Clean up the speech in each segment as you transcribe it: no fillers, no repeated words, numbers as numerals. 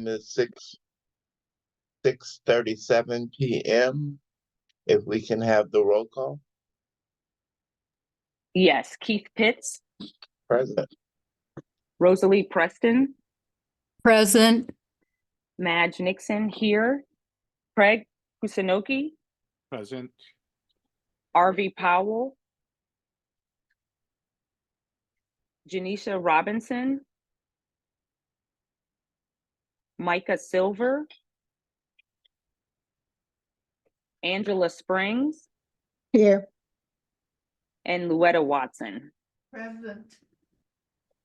is 6:37 p.m. If we can have the roll call. Yes, Keith Pitts, Present. Rosalie Preston, Present. Madge Nixon here, Craig Kusunoki, Present. RV Powell, Janisha Robinson, Micah Silver, Angela Springs, Here. and Louetta Watson. Present.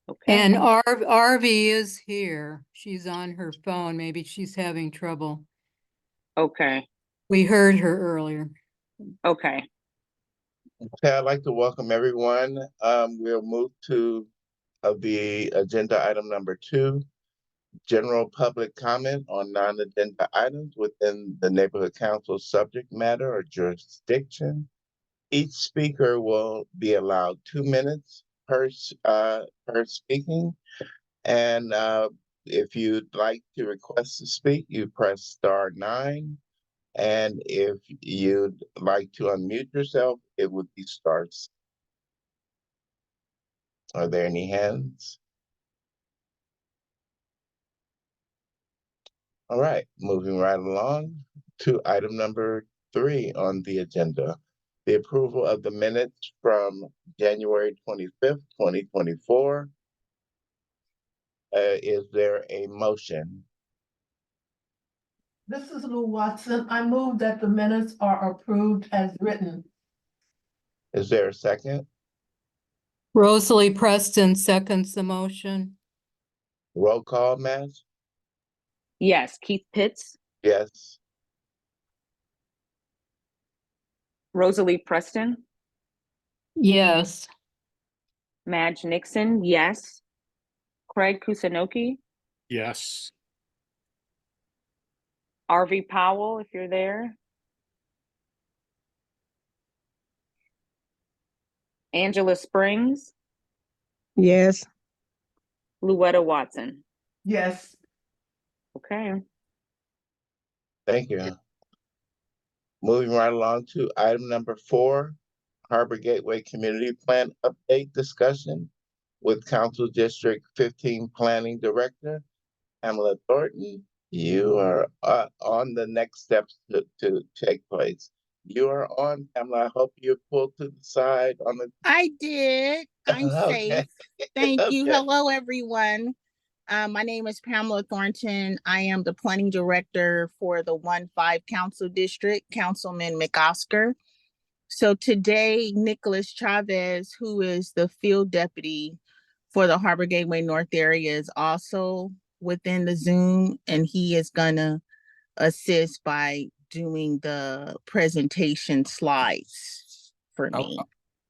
Okay. And RV is here. She's on her phone. Maybe she's having trouble. Okay. We heard her earlier. Okay. Okay, I'd like to welcome everyone. We'll move to the agenda item number 2, general public comment on non-agenda items within the neighborhood council subject matter or jurisdiction. Each speaker will be allowed 2 minutes per speaking. And if you'd like to request to speak, you press *9. And if you'd like to unmute yourself, it would be *6. Are there any hands? All right, moving right along to item number 3 on the agenda. The approval of the minutes from January 25th, 2024. Is there a motion? This is Lou Watson. I move that the minutes are approved as written. Is there a second? Rosalie Preston seconds the motion. Roll call, Madge? Yes, Keith Pitts, Yes. Rosalie Preston, Yes. Madge Nixon, yes. Craig Kusunoki, Yes. RV Powell, if you're there. Angela Springs, Yes. Louetta Watson. Yes. Okay. Thank you. Moving right along to item number 4, Harbor Gateway Community Plan Update Discussion with Council District 15 Planning Director, Pamela Thornton. You are on the next steps to take place. You are on, Pamela. I hope you pulled to the side on the. I did. I'm Okay. safe. Thank you. Okay. Hello, everyone. My name is Pamela Thornton. I am the planning director for the 1-5 Council District, Councilman McOsker. So today, Nicholas Chavez, who is the field deputy for the Harbor Gateway North area, is also within the Zoom, and he is gonna assist by doing the presentation slides for me.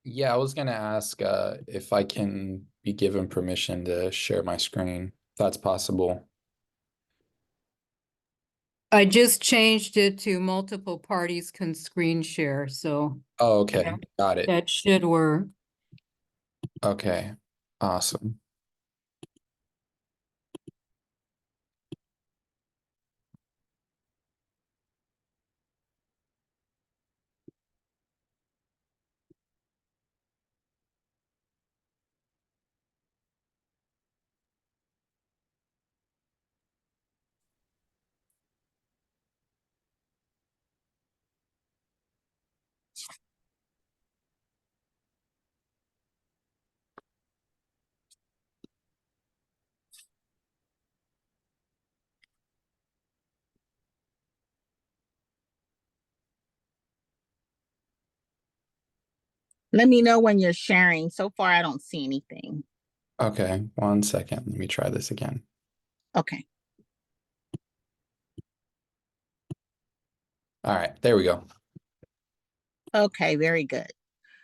Yeah, I was gonna ask if I can be given permission to share my screen, if that's possible. I just changed it to multiple parties can screen share, so Oh, okay, got it. that should work. Okay, awesome. Let me know when you're sharing. So far, I don't see anything. Okay, 1 second. Let me try this again. Okay. All right, there we go. Okay, very good.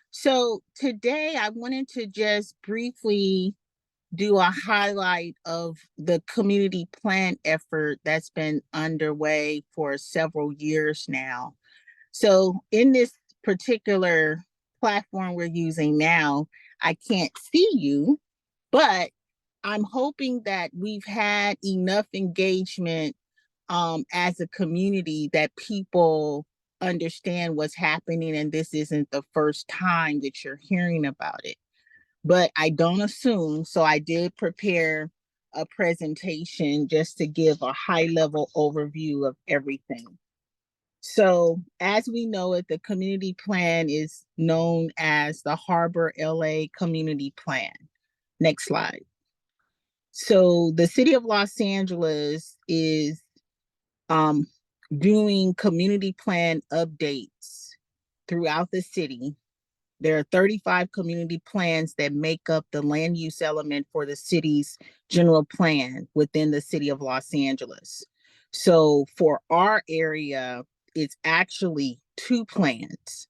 So today I wanted to just briefly do a highlight of the community plan effort that's been underway for several years now. So in this particular platform we're using now, I can't see you, but I'm hoping that we've had enough engagement as a community that people understand what's happening and this isn't the first time that you're hearing about it. But I don't assume, so I did prepare a presentation just to give a high level overview of everything. So as we know it, the community plan is known as the Harbor LA Community Plan. Next slide. So the city of Los Angeles is doing community plan updates throughout the city. There are 35 community plans that make up the land use element for the city's general plan within the city of Los Angeles. So for our area, it's actually 2 plans.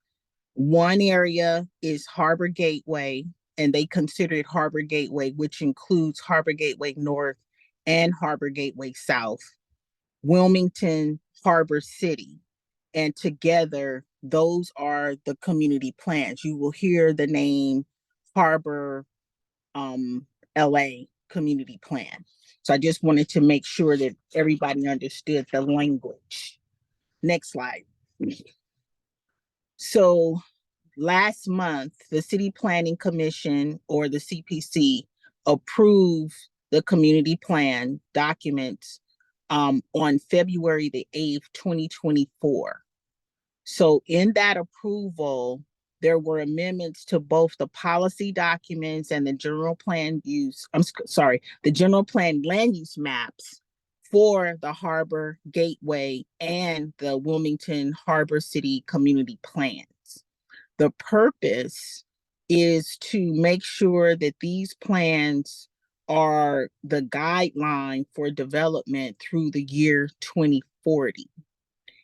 One area is Harbor Gateway, and they consider it Harbor Gateway, which includes Harbor Gateway North and Harbor Gateway South, Wilmington, Harbor City. And together, those are the community plans. You will hear the name Harbor LA Community Plan. So I just wanted to make sure that everybody understood the language. Next slide. So last month, the City Planning Commission, or the CPC, approved the community plan documents on February the 8th, 2024. So in that approval, there were amendments to both the policy documents and the general plan use, the general plan land use maps for the Harbor Gateway and the Wilmington Harbor City community plans. The purpose is to make sure that these plans are the guideline for development through the year 2040.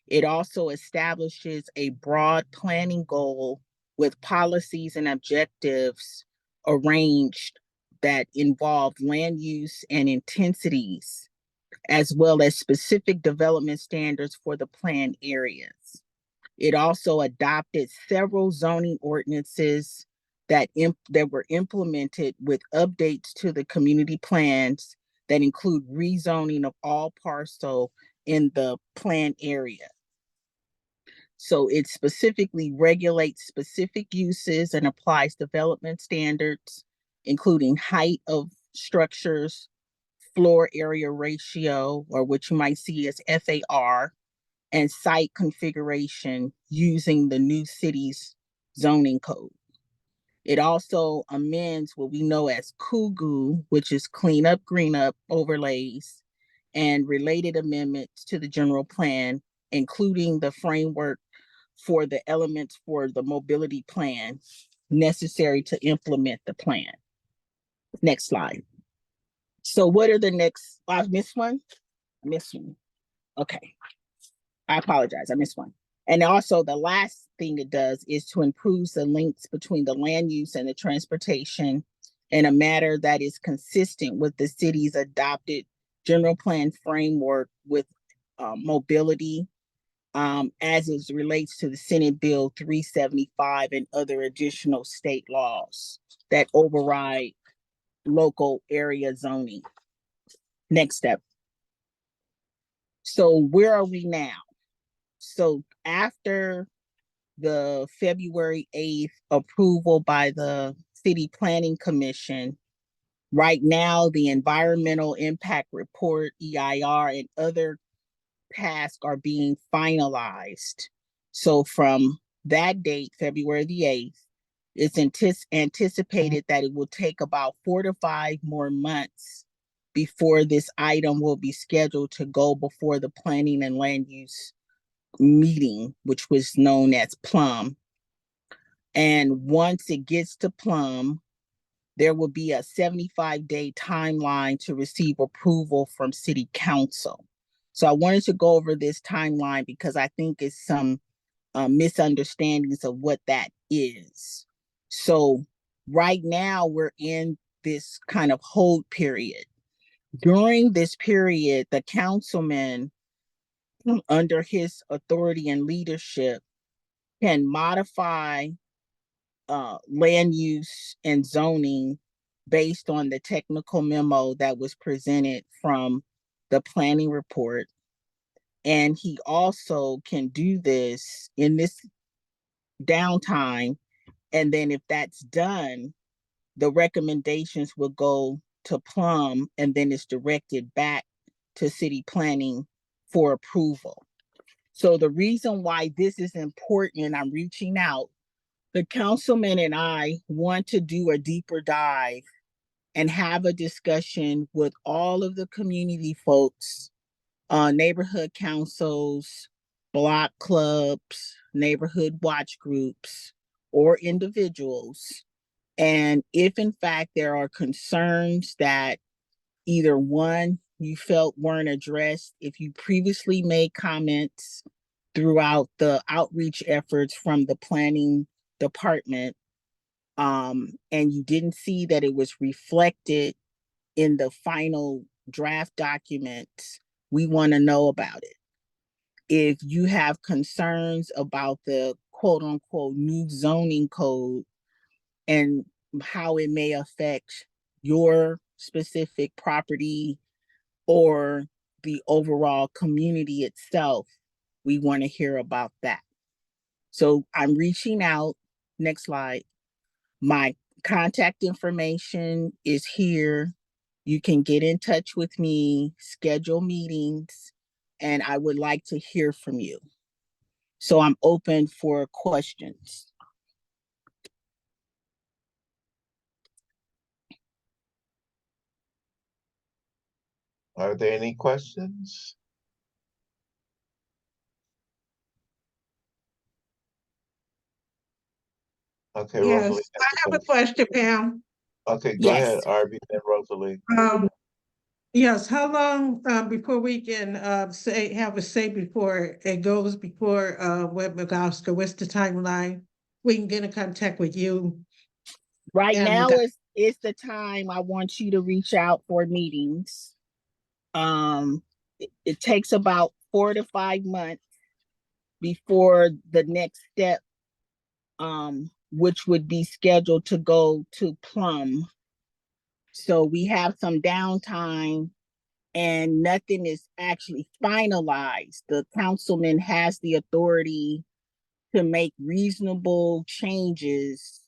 It also establishes a broad planning goal with policies and objectives arranged that involve land use and intensities, as well as specific development standards for the planned areas. It also adopted several zoning ordinances that were implemented with updates to the community plans that include rezoning of all parcel in the planned area. So it specifically regulates specific uses and applies development standards, including height of structures, floor area ratio, or what you might see as FAR, and site configuration using the new city's zoning code. It also amends what we know as CUGU, which is clean up, green up overlays, and related amendments to the general plan, including the framework for the elements for the mobility plan necessary to implement the plan. Next slide. So what are the next, I missed one? I missed one. Okay. I apologize, I missed one. And also the last thing it does is to improve the links between the land use and the transportation in a manner that is consistent with the city's adopted general plan framework with mobility, as it relates to the Senate Bill 375 and other additional state laws that override local area zoning. Next step. So where are we now? So after the February 8th approval by the City Planning Commission, right now the Environmental Impact Report, EIR, and other tasks are being finalized. So from that date, February the 8th, it's anticipated that it will take about 4 to 5 more months before this item will be scheduled to go before the Planning and Land Use meeting, which was known as PLUM. And once it gets to PLUM, there will be a 75-day timeline to receive approval from City Council. So I wanted to go over this timeline because I think it's some misunderstandings of what that is. So right now we're in this kind of hold period. During this period, the councilman, under his authority and leadership, can modify land use and zoning based on the technical memo that was presented from the planning report. And he also can do this in this downtime. And then if that's done, the recommendations will go to Plum, and then it's directed back to city planning for approval. So the reason why this is important, and I'm reaching out, the councilman and I want to do a deeper dive and have a discussion with all of the community folks, neighborhood councils, block clubs, neighborhood watch groups, or individuals. And if in fact there are concerns that either one, you felt weren't addressed, if you previously made comments throughout the outreach efforts from the planning department, and you didn't see that it was reflected in the final draft documents, we want to know about it. If you have concerns about the quote unquote new zoning code and how it may affect your specific property or the overall community itself, we want to hear about that. So I'm reaching out. Next slide. My contact information is here. You can get in touch with me, schedule meetings, and I would like to hear from you. So I'm open for questions. Are there any questions? Okay, Yes, Rosalie. I have a question, Pam. Okay, go ahead, Yes. Arby, then Rosalie. Yes, how long before we can have a say before it goes before Web McOsker? What's the timeline? We can get in contact with you. Right And now McGo- is the time I want you to reach out for meetings. It takes about 4 to 5 months before the next step, which would be scheduled to go to Plum. So we have some downtime and nothing is actually finalized. The councilman has the authority to make reasonable changes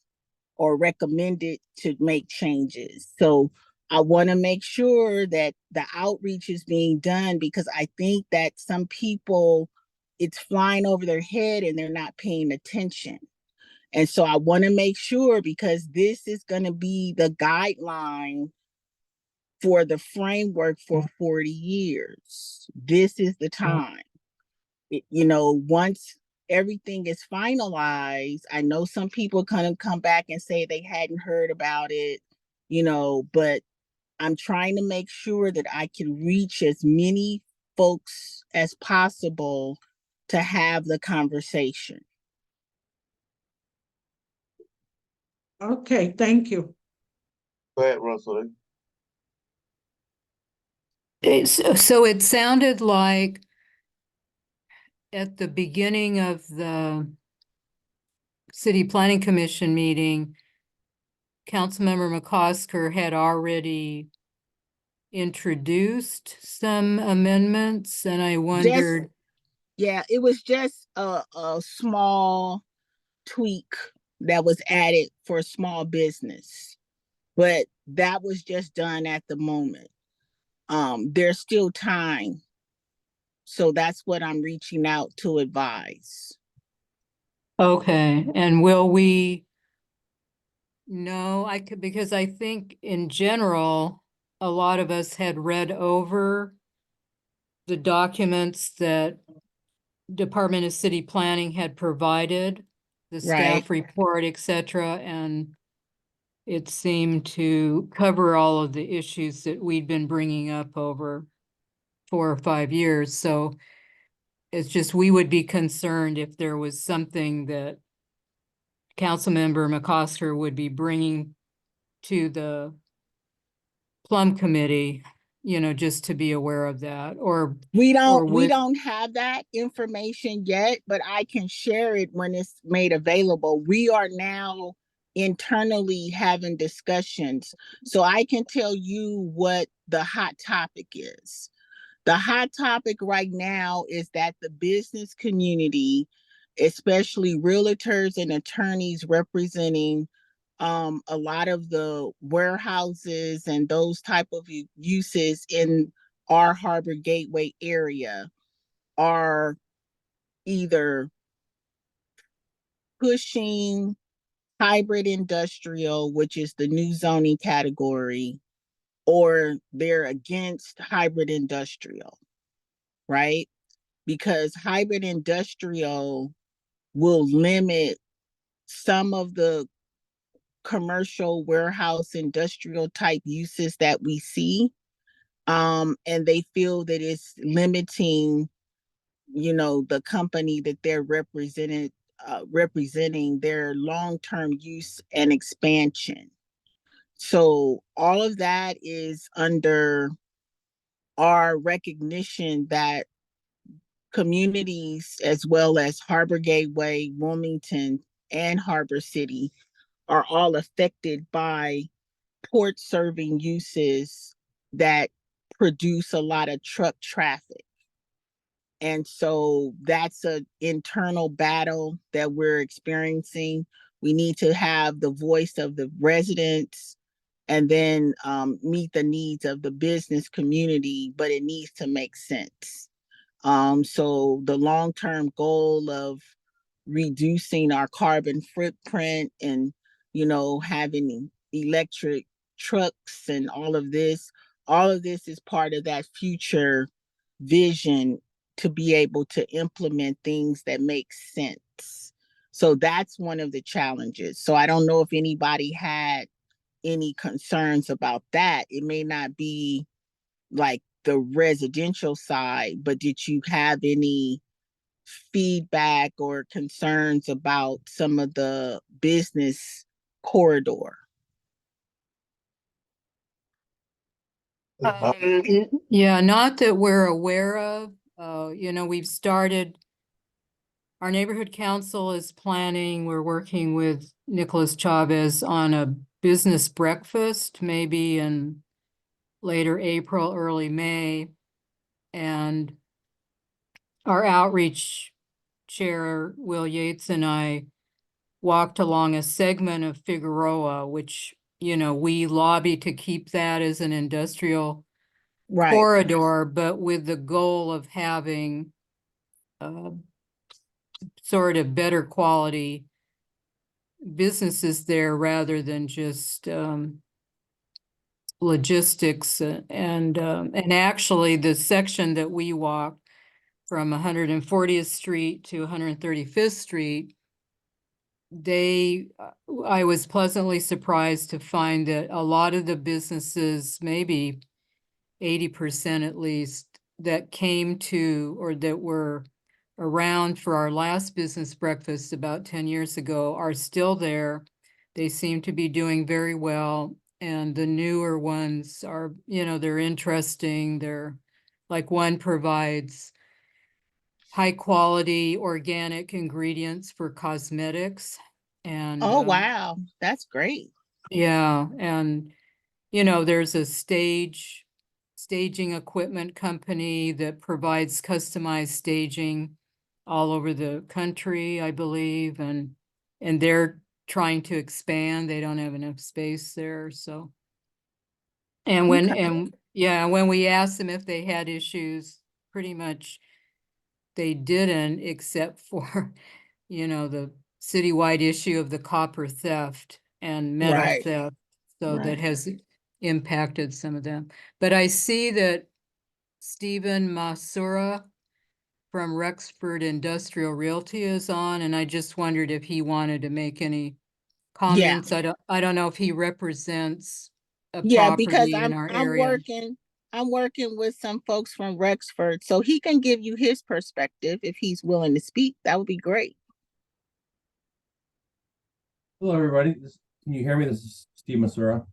or recommended to make changes. So I want to make sure that the outreach is being done, because I think that some people, it's flying over their head and they're not paying attention. And so I want to make sure, because this is going to be the guideline for the framework for 40 years. This is the time. Once everything is finalized, I know some people kind of come back and say they hadn't heard about it, but I'm trying to make sure that I can reach as many folks as possible to have the conversation. Okay, thank you. Go ahead, Rosalie. So it sounded like at the beginning of the City Planning Commission meeting, Councilmember McCosker had already introduced some amendments, and I wondered. Yeah, it was just a small tweak that was added for small business, but that was just done at the moment. There's still time. So that's what I'm reaching out to advise. Okay, and will we know? Because I think in general, a lot of us had read over the documents that Department of City Planning had provided, the staff report, etc., and it seemed to cover all of the issues that we'd been bringing up over 4 or 5 years. So it's just, we would be concerned if there was something that Councilmember McCosker would be bringing to the Plum Committee, just to be aware of that, or we would- don't have that information yet, but I can share it when it's made available. We are now internally having discussions. So I can tell you what the hot topic is. The hot topic right now is that the business community, especially realtors and attorneys representing a lot of the warehouses and those type of uses in our Harbor Gateway area, are either pushing hybrid industrial, which is the new zoning category, or they're against hybrid industrial, right? Because hybrid industrial will limit some of the commercial warehouse industrial type uses that we see. And they feel that it's limiting, the company that they're representing their long-term use and expansion. So all of that is under our recognition that communities as well as Harbor Gateway, Wilmington, and Harbor City are all affected by port serving uses that produce a lot of truck traffic. And so that's an internal battle that we're experiencing. We need to have the voice of the residents and then meet the needs of the business community, but it needs to make sense. So the long-term goal of reducing our carbon footprint and, having electric trucks and all of this is part of that future vision to be able to implement things that make sense. So that's one of the challenges. So I don't know if anybody had any concerns about that. It may not be like the residential side, but did you have any feedback or concerns about some of the business corridor? Yeah, not that we're aware of. We've started, our neighborhood council is planning, we're working with Nicholas Chavez on a business breakfast, maybe in later April, early May. And our outreach chair, Will Yates, and I walked along a segment of Figueroa, which, we lobby to keep that as an industrial Right. corridor, but with the goal of having sort of better quality businesses there rather than just logistics. And actually the section that we walked from 140th Street to 135th Street, I was pleasantly surprised to find that a lot of the businesses, maybe 80% at least, that came to or that were around for our last business breakfast about 10 years ago are still there. They seem to be doing very well. And the newer ones are, they're interesting. They're like, one provides high quality organic ingredients for cosmetics. And Oh, wow. That's great. yeah. And, there's a staging equipment company that provides customized staging all over the country, I believe. And they're trying to expand. They don't have enough space there. So, and when we asked them if they had issues, pretty much they didn't, except for, the citywide issue of the copper theft and metal Right. theft. So that Right. has impacted some of them. But I see that Stephen Masura from Rexford Industrial Realty is on, and I just wondered if he wanted to make any comments. I don't know if he represents a Yeah, because property in our I'm area. working with some folks from Rexford, so he can give you his perspective if he's willing to speak. That would be great. Hello, everybody. Can you hear me? This is Steve Masura.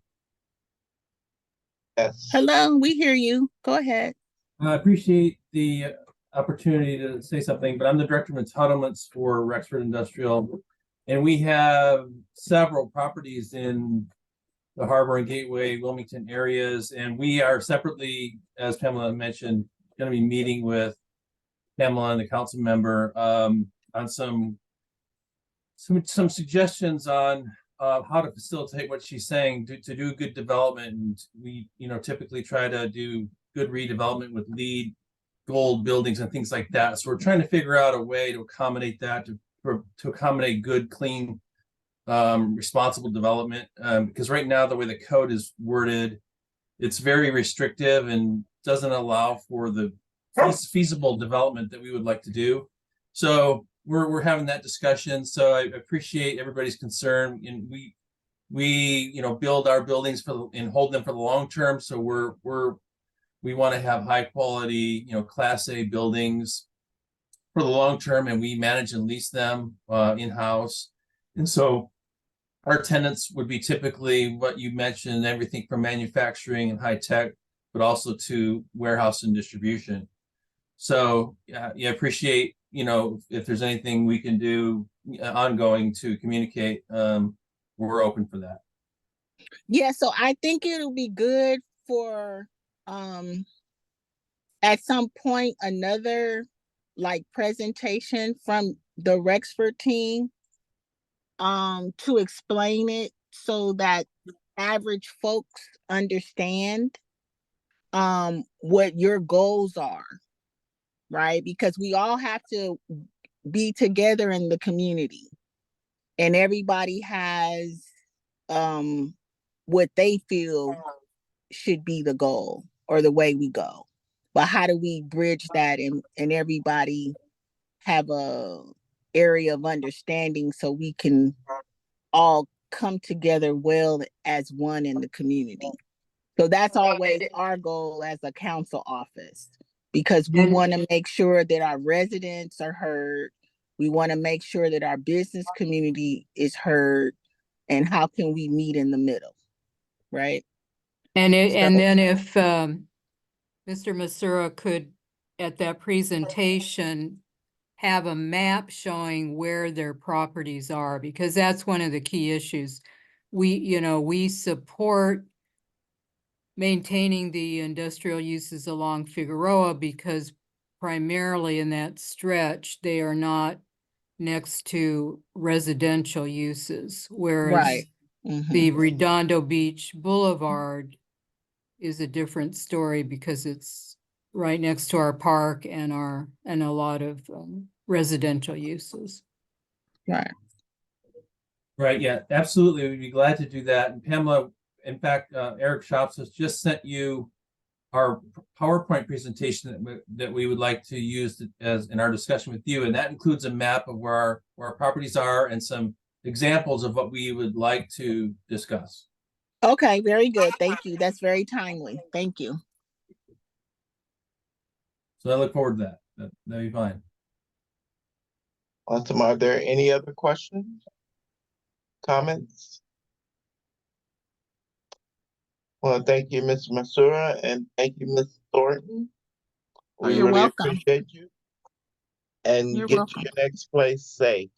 Yes. Hello, we hear you. Go ahead. I appreciate the opportunity to say something, but I'm the director of entitlements for Rexford Industrial. And we have several properties in the Harbor and Gateway, Wilmington areas, and we are separately, as Pamela mentioned, going to be meeting with Pamela and the council member on some suggestions on how to facilitate what she's saying to do good development. And we, typically try to do good redevelopment with LEED gold buildings and things like that. So we're trying to figure out a way to accommodate that, to accommodate good, clean, responsible development. Because right now, the way the code is worded, it's very restrictive and doesn't allow for the feasible development that we would like to do. So we're having that discussion. So I appreciate everybody's concern, and we build our buildings and hold them for the long term. So we want to have high quality, Class A buildings for the long term, and we manage and lease them in-house. And so our tenants would be typically what you mentioned, everything from manufacturing and high tech, but also to warehouse and distribution. So yeah, appreciate, if there's anything we can do ongoing to communicate, we're open for that. Yeah, so I think it'll be good for at some point another presentation from the Rexford team to explain it so that average folks understand what your goals are, right? Because we all have to be together in the community, and everybody has what they feel should be the goal or the way we go. But how do we bridge that and everybody have a area of understanding so we can all come together well as one in the community? So that's always our goal as a council office, because we want to make sure that our residents are heard. We want to make sure that our business community is heard, and how can we meet in the middle, right? And So- then if Mr. Masura could, at that presentation, have a map showing where their properties are, because that's one of the key issues. We support maintaining the industrial uses along Figueroa because primarily in that stretch, they are not next to residential uses, whereas Right. Mhm. the Redondo Beach Boulevard is a different story because it's right next to our park and a lot of residential uses. Right. Right, yeah, absolutely. We'd be glad to do that. And Pamela, in fact, Eric Shops has just sent you our PowerPoint presentation that we would like to use as in our discussion with you. And that includes a map of where our properties are and some examples of what we would like to discuss. Okay, very good. Thank you. That's very timely. Thank you. So I look forward to that. That'll be fine. Awesome. Are there any other questions? Comments? Well, thank you, Ms. Masura, and thank you, Ms. Thornton. We You're really welcome. appreciate you. And You're get welcome. to your next place safely.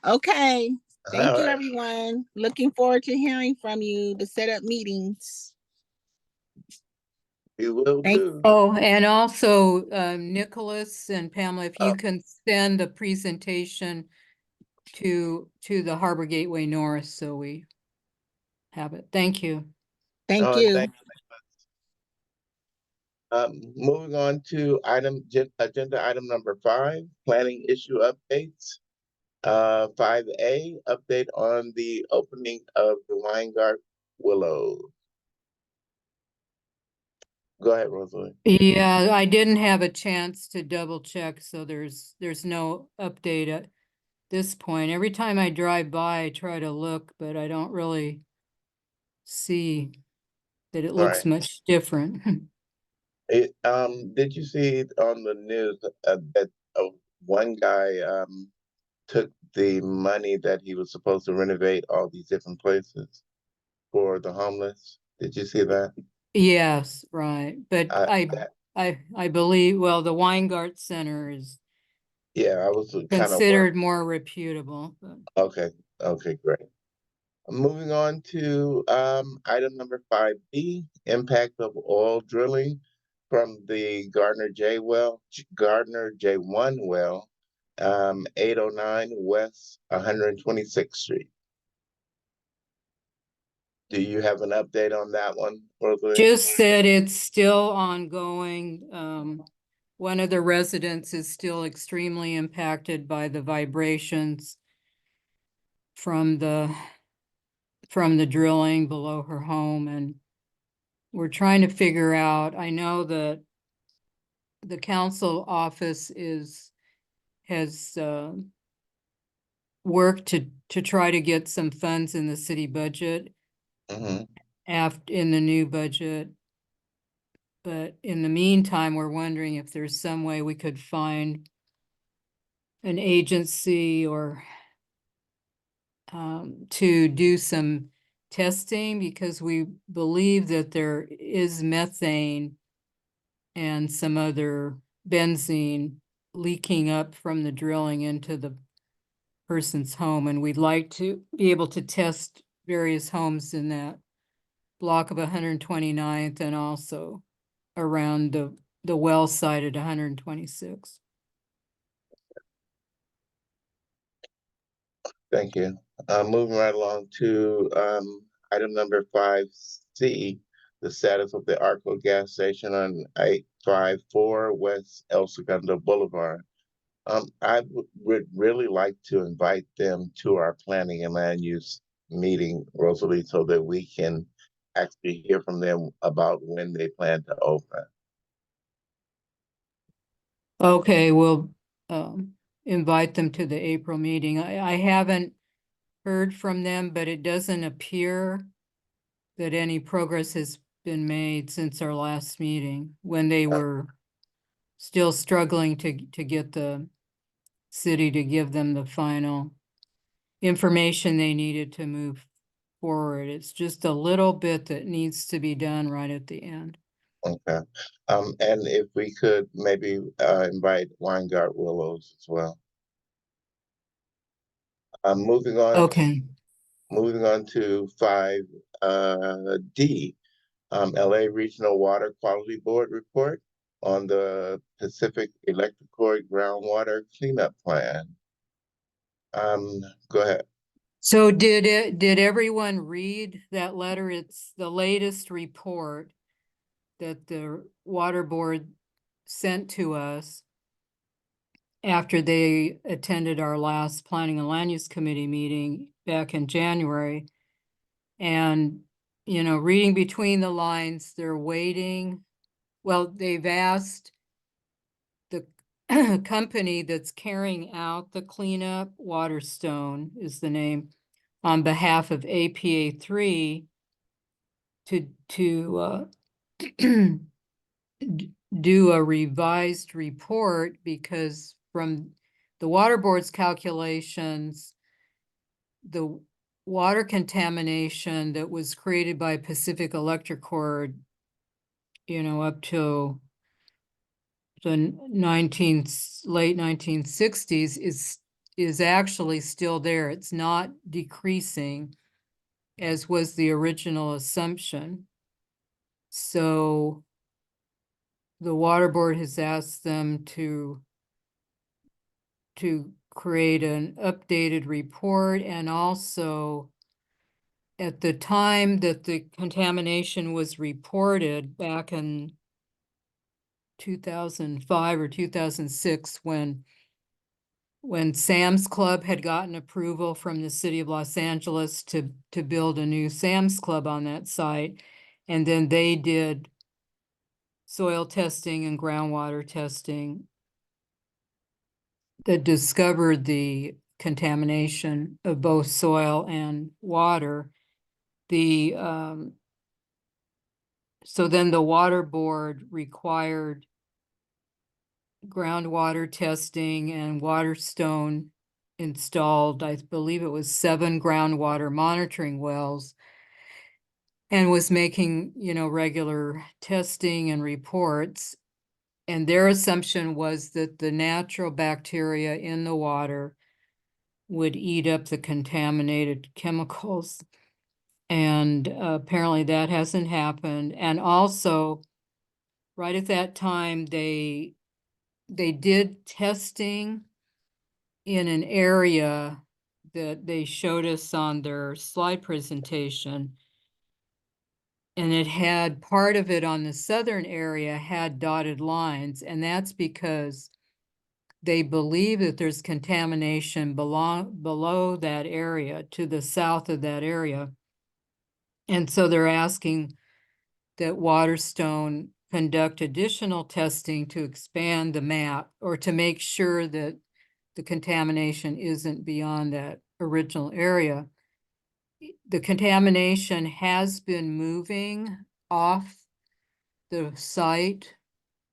Okay. Thank All you, right. everyone. Looking forward to hearing from you to set up meetings. We will Thank- do. Oh, and also Nicholas and Pamela, if you Oh. can send the presentation to the Harbor Gateway North, so we have it. Thank you. Thank you. Thank you. Moving on to agenda item number 5, planning issue updates. 5A, update on the opening of the Weingart Willow. Go ahead, Rosalie. Yeah, I didn't have a chance to double check, so there's no update at this point. Every time I drive by, I try to look, but I don't really see that it looks Right. much different. Did you see on the news that one guy took the money that he was supposed to renovate all these different places for the homeless? Did you see that? Yes, right. But That- I believe, well, the Weingart Center is Yeah, I was kind of. considered more reputable. But- Okay, okay, great. Moving on to item number 5B, impact of oil drilling from the Gardner J1 well, 809 West 126th Street. Do you have an update on that one, Rosalie? Just said it's still ongoing. One of the residents is still extremely impacted by the vibrations from the drilling below her home, and we're trying to figure out, I know that the council office has worked to try to get some funds in the city budget Mhm. in the new budget. But in the meantime, we're wondering if there's some way we could find an agency or to do some testing, because we believe that there is methane and some other benzene leaking up from the drilling into the person's home. And we'd like to be able to test various homes in that block of 129th and also around the well site at 126. Thank you. Moving right along to item number 5C, the status of the Arco gas station on 854 West El Segundo Boulevard. I would really like to invite them to our planning and land use meeting, Rosalie, so that we can actually hear from them about when they plan to open. Okay, we'll invite them to the April meeting. I haven't heard from them, but it doesn't appear that any progress has been made since our last meeting, when they were still struggling to get the city to give them the final information they needed to move forward. It's just a little bit that needs to be done right at the end. Okay. And if we could maybe invite Weingart Willows as well. Moving on. Okay. Moving on to 5D, LA Regional Water Quality Board report on the Pacific Electric Corps groundwater cleanup plan. Go ahead. So did everyone read that letter? It's the latest report that the water board sent to us after they attended our last planning and land use committee meeting back in January. And, you know, reading between the lines, they're waiting. Well, they've asked the company that's carrying out the cleanup, Waterstone is the name, on behalf of APA3 to do a revised report, because from the water board's calculations, the water contamination that was created by Pacific Electric Corps, you know, up to the late 1960s is actually still there. It's not decreasing, as was the original assumption. So the water board has asked them to create an updated report, and also at the time that the contamination was reported back in 2005 or 2006, when Sam's Club had gotten approval from the city of Los Angeles to build a new Sam's Club on that site. And then they did soil testing and groundwater testing that discovered the contamination of both soil and water. So then the water board required groundwater testing, and Waterstone installed, I believe it was 7 groundwater monitoring wells, and was making, you know, regular testing and reports. And their assumption was that the natural bacteria in the water would eat up the contaminated chemicals. And apparently that hasn't happened. And also, right at that time, they did testing in an area that they showed us on their slide presentation. And it had part of it on the southern area had dotted lines, and that's because they believe that there's contamination below that area, to the south of that area. And so they're asking that Waterstone conduct additional testing to expand the map, or to make sure that the contamination isn't beyond that original area. The contamination has been moving off the site.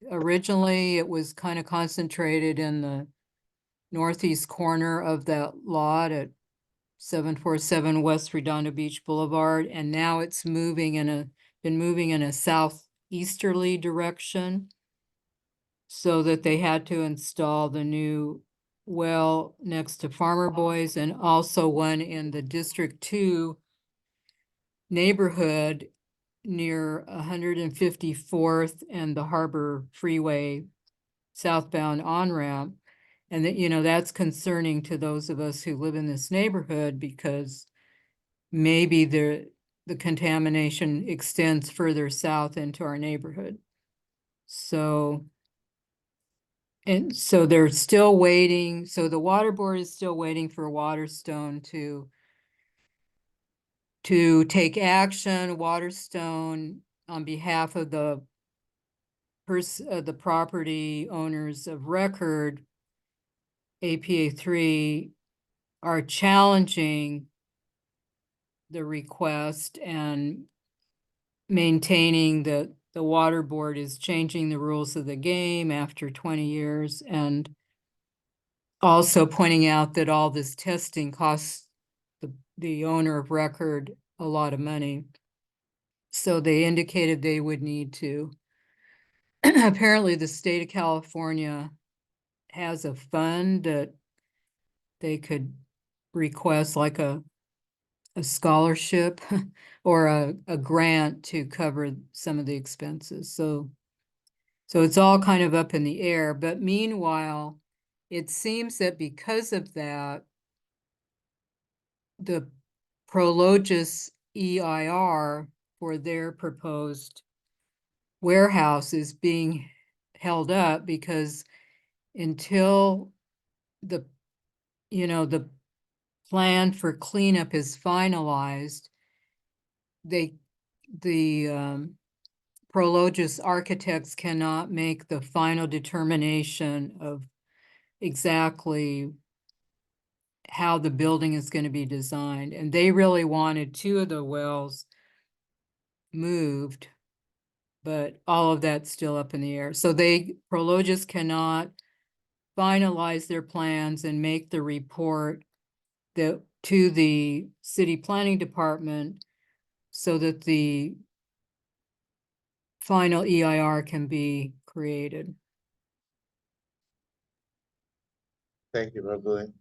Originally, it was kind of concentrated in the northeast corner of that lot at 747 West Redondo Beach Boulevard, and now it's been moving in a southeasterly direction, so that they had to install the new well next to Farmer Boys, and also one in the District 2 neighborhood near 154th and the Harbor Freeway southbound on-ramp. And that, you know, that's concerning to those of us who live in this neighborhood, because maybe the contamination extends further south into our neighborhood. So, and so they're still waiting. So the water board is still waiting for Waterstone to take action. Waterstone, on behalf of the property owners of record, APA 3, are challenging the request and maintaining that the water board is changing the rules of the game after 20 years, and also pointing out that all this testing costs the owner of record a lot of money. So they indicated they would need to. Apparently the state of California has a fund that they could request, like a scholarship or a grant to cover some of the expenses. So it's all kind of up in the air. But meanwhile, it seems that because of that, the Prologis EIR for their proposed warehouse is being held up, because until the plan for cleanup is finalized, the Prologis architects cannot make the final determination of exactly how the building is going to be designed. And they really wanted 2 of the wells moved, but all of that's still up in the air. So Prologis cannot finalize their plans and make the report to the city planning department, so that the final EIR can be created. Thank you, Rosalie.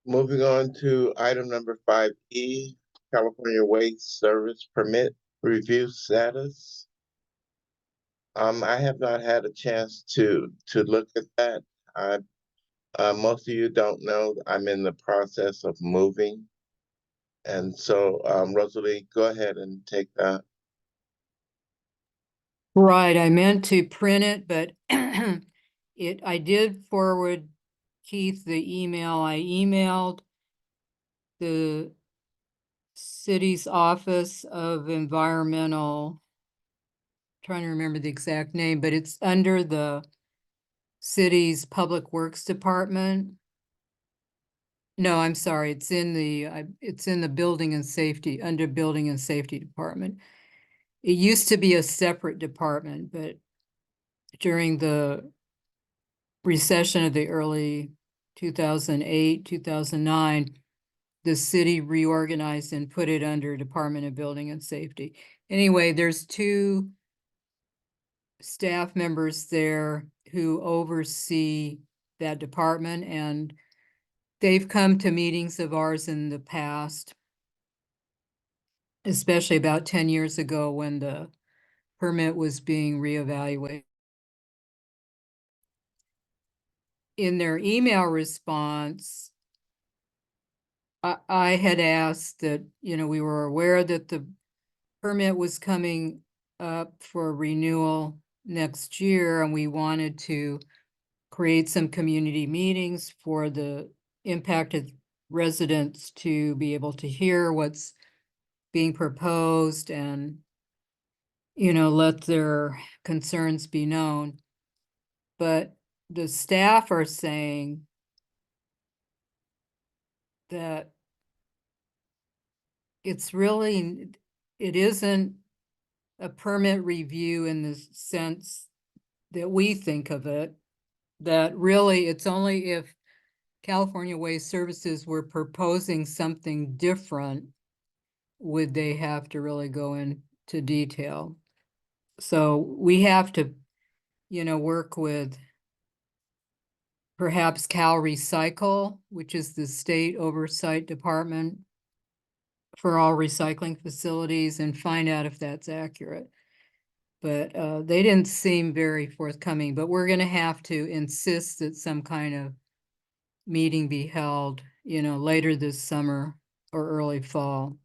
Moving on to item number 5E, California Waste Service Permit Review Status. I have not had a chance to look at that. Most of you don't know, I'm in the process of moving. And so, Rosalie, go ahead and take that. Right, I meant to print it, but I did forward Keith the email. I emailed the city's Office of Environmental, trying to remember the exact name, but it's under the city's Public Works Department. No, I'm sorry, it's in the Building and Safety, under Building and Safety Department. It used to be a separate department, but during the recession of the early 2008, 2009, the city reorganized and put it under Department of Building and Safety. Anyway, there's 2 staff members there who oversee that department, and they've come to meetings of ours in the past, especially about 10 years ago when the permit was being reevaluated. In their email response, I had asked that, we were aware that the permit was coming up for renewal next year, and we wanted to create some community meetings for the impacted residents to be able to hear what's being proposed and, let their concerns be known. But the staff are saying that it isn't a permit review in the sense that we think of it, that really it's only if California Waste Services were proposing something different would they have to really go into detail. So we have to, work with perhaps Cal Recycle, which is the state oversight department for all recycling facilities, and find out if that's accurate. But they didn't seem very forthcoming, but we're gonna have to insist that some kind of meeting be held, later this summer or early fall.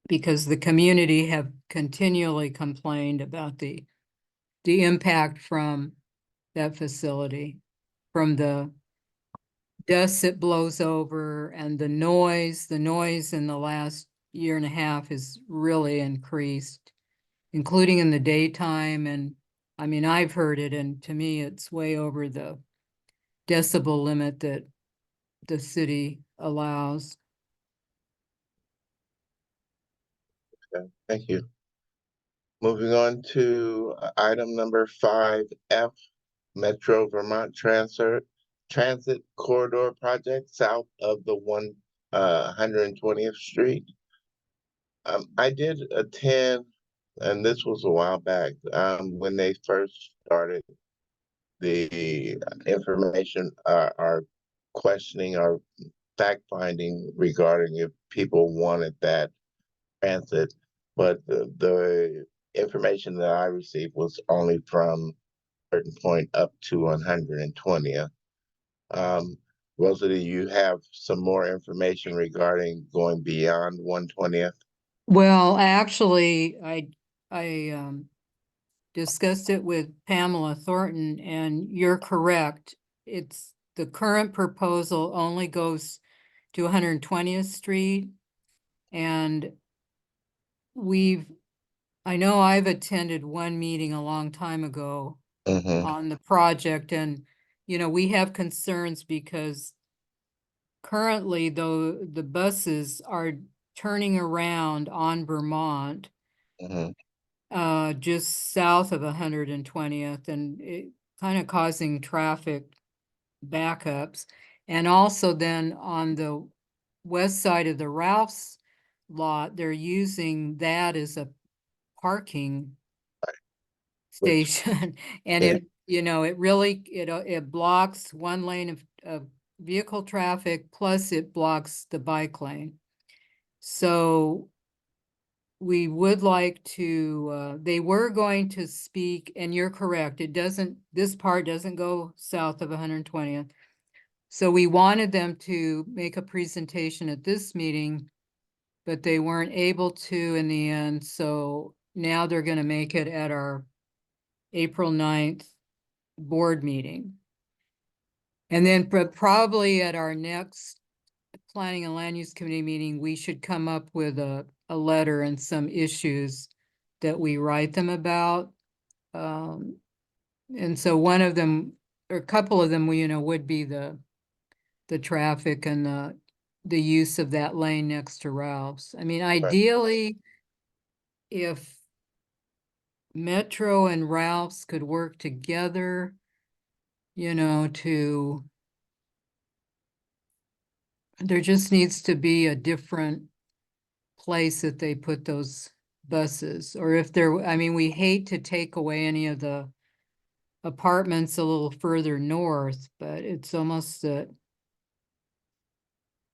Because the community have continually complained about the impact from that facility, from the dust that blows over and the noise in the last year and a half has really increased, including in the daytime. And I mean, I've heard it, and to me, it's way over the decibel limit that the city allows. Okay, thank you. Moving on to item number 5F, Metro Vermont Transit Corridor Project south of the 120th Street. I did attend, and this was a while back, when they first started the information, our questioning, our fact finding regarding if people wanted that transit, but the information that I received was only from a certain point up to 120th. Rosalie, do you have some more information regarding going beyond 120th? Well, actually, I discussed it with Pamela Thornton, and you're correct. It's the current proposal only goes to 120th Street. And I know I've attended one meeting a long time ago Mm-hmm. on the project, and, we have concerns because currently though the buses are turning around on Vermont, Mm-hmm. just south of 120th, and it kind of causing traffic backups. And also then on the west side of the Ralph's lot, they're using that as a parking station. And Yeah. it blocks one lane of vehicle traffic, plus it blocks the bike lane. So we would like to, they were going to speak, and you're correct, this part doesn't go south of 120th. So we wanted them to make a presentation at this meeting, but they weren't able to in the end. So now they're going to make it at our April 9th board meeting. And then probably at our next Planning and Land Use Committee meeting, we should come up with a letter and some issues that we write them about. And so one of them, or a couple of them, would be the traffic and the use of that lane next to Ralph's. I mean, ideally, if Metro and Ralph's could work together, there just needs to be a different place that they put those buses, or if there, I mean, we hate to take away any of the apartments a little further north, but it's almost that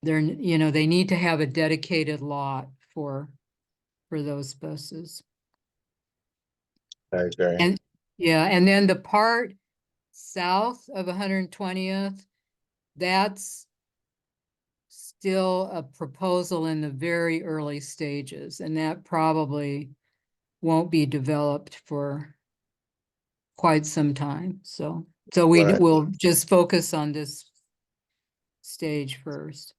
they're, you know, they need to have a dedicated lot for those buses. I agree. And, yeah, and then the part south of 120th, that's still a proposal in the very early stages, and that probably won't be developed for quite some time. So we Right. will just focus on this stage first.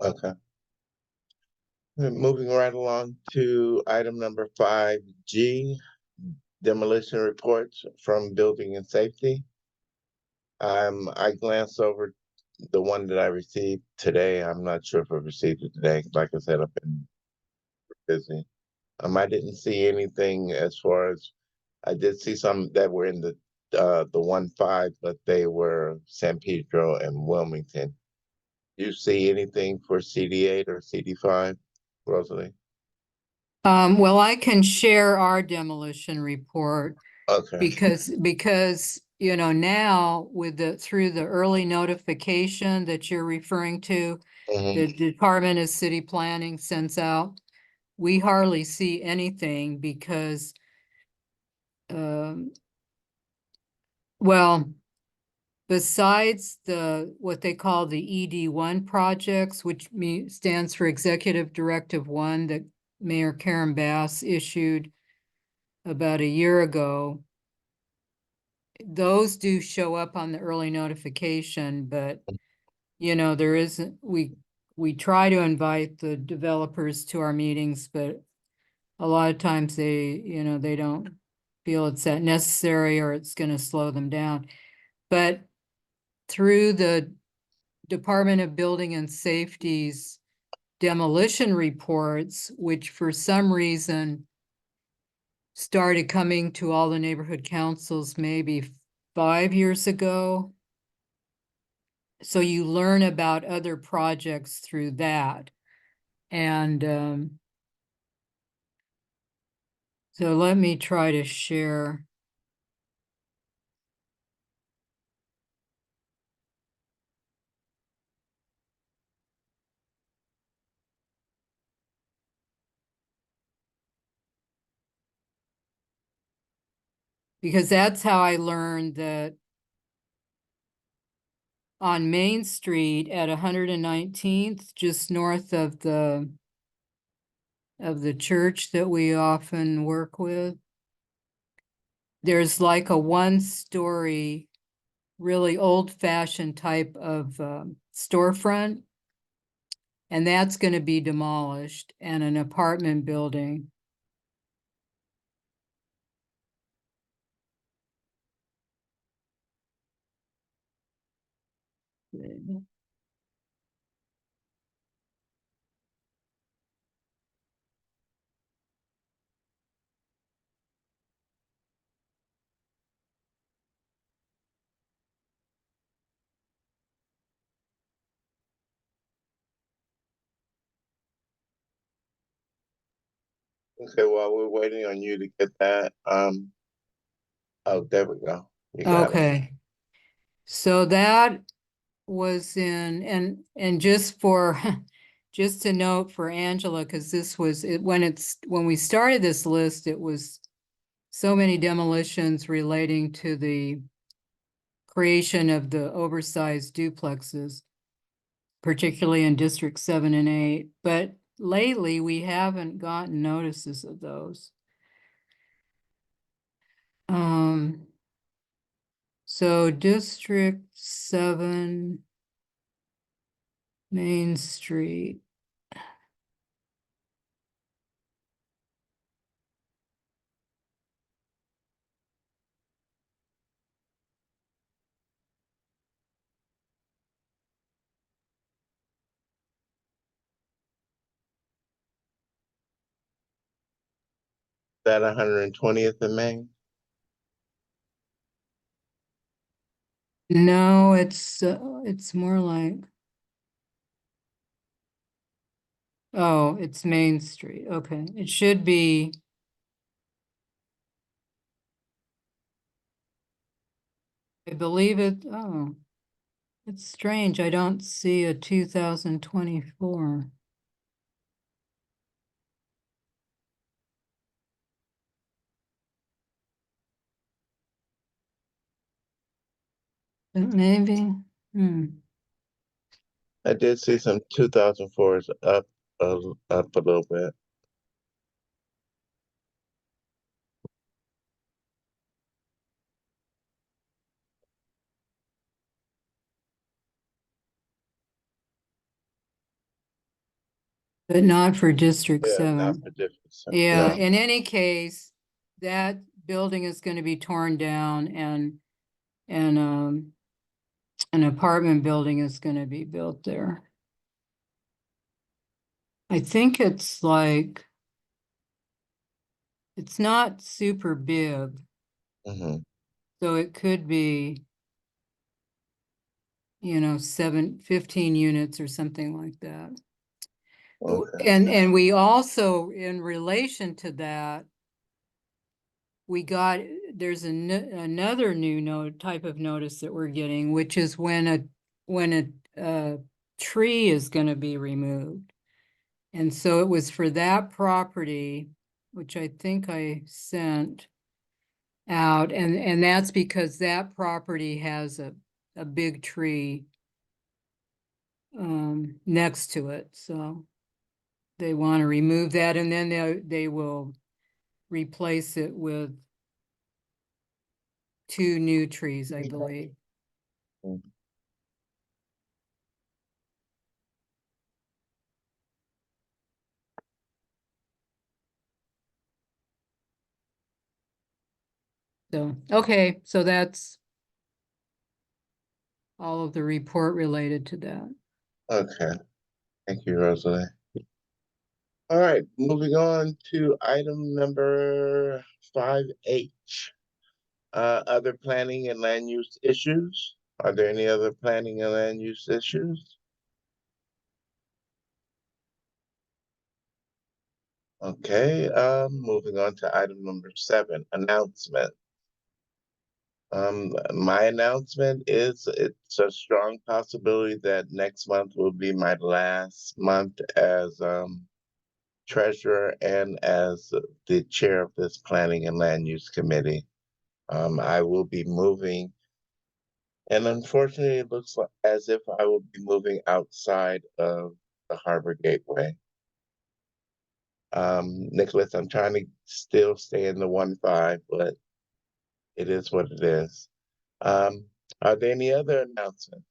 Okay. Moving right along to item number 5G, demolition reports from building and safety. I glanced over the one that I received today. I'm not sure if I received it today. Like I said, I've been busy. I didn't see anything as far as, I did see some that were in the 1-5, but they were San Pedro and Wilmington. Do you see anything for CD8 or CD5, Rosalie? Well, I can share our demolition report Okay. because, you know, now with through the early notification that you're referring to, Mhm. the Department of City Planning sends out, we hardly see anything because, well, besides what they call the ED1 projects, which stands for Executive Directive 1 that Mayor Karen Bass issued about a year ago, those do show up on the early notification, but you know, there isn't, we try to invite the developers to our meetings, but a lot of times they, you know, they don't feel it's that necessary or it's going to slow them down. But through the Department of Building and Safety's demolition reports, which for some reason started coming to all the neighborhood councils maybe 5 years ago. So you learn about other projects through that. And so let me try to share. Because that's how I learned that on Main Street at 119th, just north of the church that we often work with, there's like a 1-story, really old-fashioned type of storefront, and that's going to be demolished, and an apartment building. Okay, while we're waiting on you to get that, oh, there we go. You got it. Okay. So that was in, and just for, just to note for Angela, because this was, when we started this list, it was so many demolitions relating to the creation of the oversized duplexes, particularly in District 7 and 8. But lately, we haven't gotten notices of those. So District 7, Main Street. That 120th of Main? No, it's more like, Oh, it's Main Street. Okay, it should be. I believe it, oh. It's strange, I don't see a 2024. Maybe, I did see some 2004s up a little bit. but not for District Yeah, not 7. for difference. Yeah, No. in any case, that building is gonna be torn down and an apartment building is gonna be built there. I think it's like, it's not super big, Mhm. so it could be, 15 units or something like that. Okay. And we also, in relation to that, we got, there's another new type of notice that we're getting, which is when a tree is gonna be removed. And so it was for that property, which I think I sent out, and that's because that property has a big tree next to it, so they want to remove that, and then they will replace it with 2 new trees, I believe. Mm. So, okay, so that's all of the report related to that. Okay. Thank you, Rosalie. All right, moving on to item number 5H. Other planning and land use issues. Are there any other planning and land use issues? Okay, moving on to item number 7, announcement. My announcement is it's a strong possibility that next month will be my last month as treasurer and as the chair of this planning and land use committee. I will be moving, and unfortunately, it looks like as if I will be moving outside of the Harbor Gateway. Nicholas, I'm trying to still stay in the 1-5, but it is what it is. Are there any other announcements?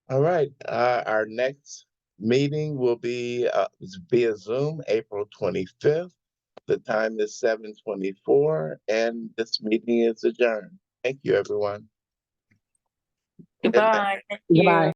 All right, our next meeting will be via Zoom, April 25th. The time is 7:24, and this meeting is adjourned. Thank you, everyone. Good night. Goodbye. Thank you.